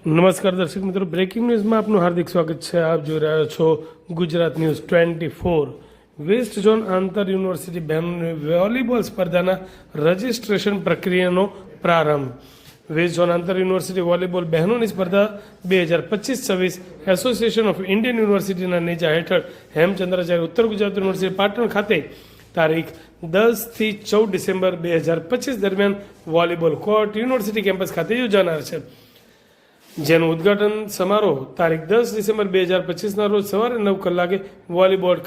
નમસ્કાર દર્શક મિત્રો, બ્રેકિંગ ન્યૂઝમાં આપનું હાર્દિક સ્વાગત છે. આપ જોઈ રહ્યા છો ગુજરાત ન્યૂઝ 24. વેસ્ટ ઝોન આંતર યુનિવર્સિટી બહેનોની વોલીબોલ સ્પર્ધાના રજિસ્ટ્રેશન પ્રક્રિયાનો પ્રારંભ. વેસ્ટ ઝોન આંતર યુનિવર્સિટી વોલીબોલ બહેનોની સ્પર્ધા 2025-26 એસોસિએશન ઓફ ઇન્ડિયન યુનિવર્સિટીના નેજા હેઠળ હેમચંદ્રાચાર્ય ઉત્તર ગુજરાત યુનિવર્સિટી પાટણ ખાતે તારીખ 10 થી 14 ડિસેમ્બર 2025 દરમિયાન વોલીબોલ કોર્ટ યુનિવર્સિટી કેમ્પસ ખાતે યોજાનાર છે, જેનું ઉદ્ઘાટન સમારોહ તારીખ 10 ડિસેમ્બર 2025ના રોજ સવારે 9 કલાકે વોલીબોલ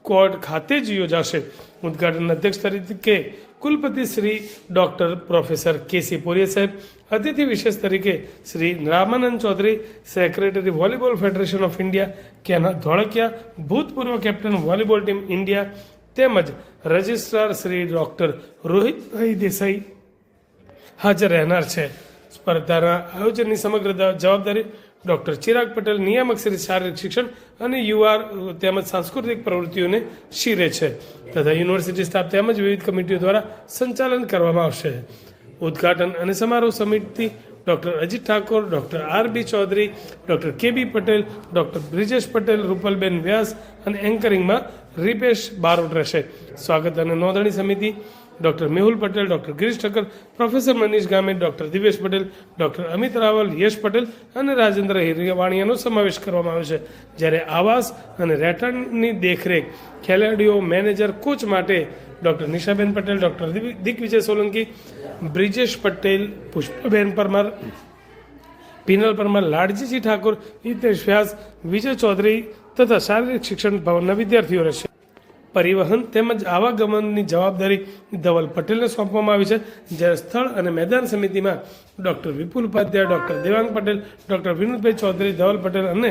કોર્ટ ખાતે જ યોજાશે. ઉદ્ઘાટનના અધ્યક્ષ તરીકે કુલપતિ Shri doctor professor KC Poria સાહેબ, અતિથિ વિશેષ તરીકે Shri Ramanand Chaudhari, secretary volleyball federation of India Kena Dholakia, ભૂતપૂર્વ કેપ્ટન વોલીબોલ ટીમ ઇન્ડિયા તેમજ રજિસ્ટ્રાર શ્રી ડૉક્ટર રોહિતભાઈ દેસાઈ હાજર રહેનાર છે. સ્પર્ધાના આયોજનની સમગ્ર જવાબદારી ડૉક્ટર ચિરાગ પટેલ, નિયામક શ્રી શારીરિક શિક્ષણ અને યુઆર તેમજ સાંસ્કૃતિક પ્રવૃત્તિઓને શીરે છે તથા યુનિવર્સિટી સ્ટાફ તેમજ વિવિધ કમિટીઓ દ્વારા સંચાલન કરવામાં આવશે. ઉદ્ઘાટન અને સમારોહ સમિતિ doctor Ajit Thakor, doctor R B. Chaudhary, doctor K B. Patel, doctor Brijesh Patel, Rupalben Vyas અને એન્કરિંગમાં રીપેશ બારોટ રહેશે. સ્વાગત અને નોંધણી સમિતિ doctor Mehul Patel, doctor Girish Thakkar, professor Manish Game, doctor Divesh Patel, doctor Amit Raval, Yash Patel અને રાજેન્દ્ર હિરવાણીયાનો સમાવેશ કરવામાં આવ્યો છે. જ્યારે આવાસ અને રહેઠાણની દેખરેખ, ખેલાડીઓ, મેનેજર, કોચ માટે doctor નિશાબેન Patel, doctor Digvijay Solanki, Brijesh Patel, Pushpaben Parmar, penal Parmar, લાડજીજી Thakor, Hitesh વ્યાસ, વિજય ચૌધરી તથા શારીરિક શિક્ષણ ભવનના વિદ્યાર્થીઓ રહેશે. પરિવહન તેમજ આવાગમનની જવાબદારી ધવલ પટેલને સોંપવામાં આવી છે, જ્યારે સ્થળ અને મેદાન સમિતિમાં doctor Vipul Upadhyay, doctor Devang Patel, doctor Vinodbhai Chaudhary, Dhaval Patel અને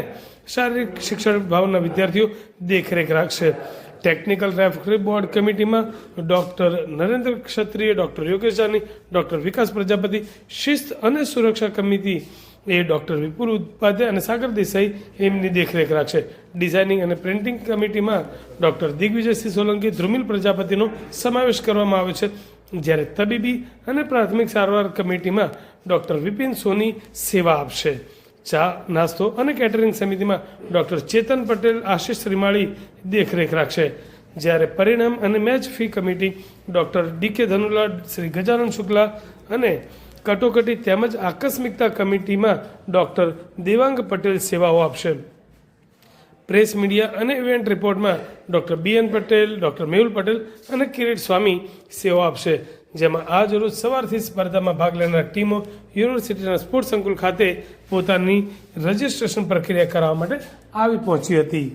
શારીરિક શિક્ષણ વિભાગના વિદ્યાર્થીઓ દેખરેખ રાખશે. ટેકનિકલ રેફરી બોર્ડ કમિટીમાં doctor Narendra Kshatriya, doctor Yogesh Jani, doctor Vikas Prajapati, શિસ્ત અને સુરક્ષા કમિટી એ ડૉક્ટર વિપુલ ઉપાધ્યાય અને સાગર દેસાઈ એમની દેખરેખ રાખશે. ડિઝાઇનિંગ અને પ્રિન્ટિંગ કમિટીમાં ડૉક્ટર દિગ્વિજયસિંહ સોલંકી, ધ્રુમિલ પ્રજાપતિનો સમાવેશ કરવામાં આવ્યો છે, જ્યારે તબીબી અને પ્રાથમિક સારવાર કમિટીમાં ડૉક્ટર વિપિન સોની સેવા આપશે. ચા, નાસ્તો અને કેટરિંગ સમિતિમાં ડૉક્ટર ચેતન પટેલ, આશિષ શ્રીમાળી દેખરેખ રાખશે. જ્યારે પરિણામ અને match fee committee doctor D K. Dhanula, Shri Gajanand Shukla અને કટોકટી તેમજ આકસ્મિકતા કમિટીમાં ડૉક્ટર દેવાંગ પટેલ સેવાઓ આપશે. પ્રેસ, મીડિયા અને ઇવેન્ટ રિપોર્ટમાં doctor B N. Patel, doctor Mehul Patel અને કિરીટ સ્વામી સેવા આપશે. જેમાં આજ રોજ સવારથી સ્પર્ધામાં ભાગ લેનાર ટીમો યુનિવર્સિટીના સ્પોર્ટ્સ સંકુલ ખાતે પોતાની રજિસ્ટ્રેશન પ્રક્રિયા કરાવવા માટે આવી પહોંચી હતી.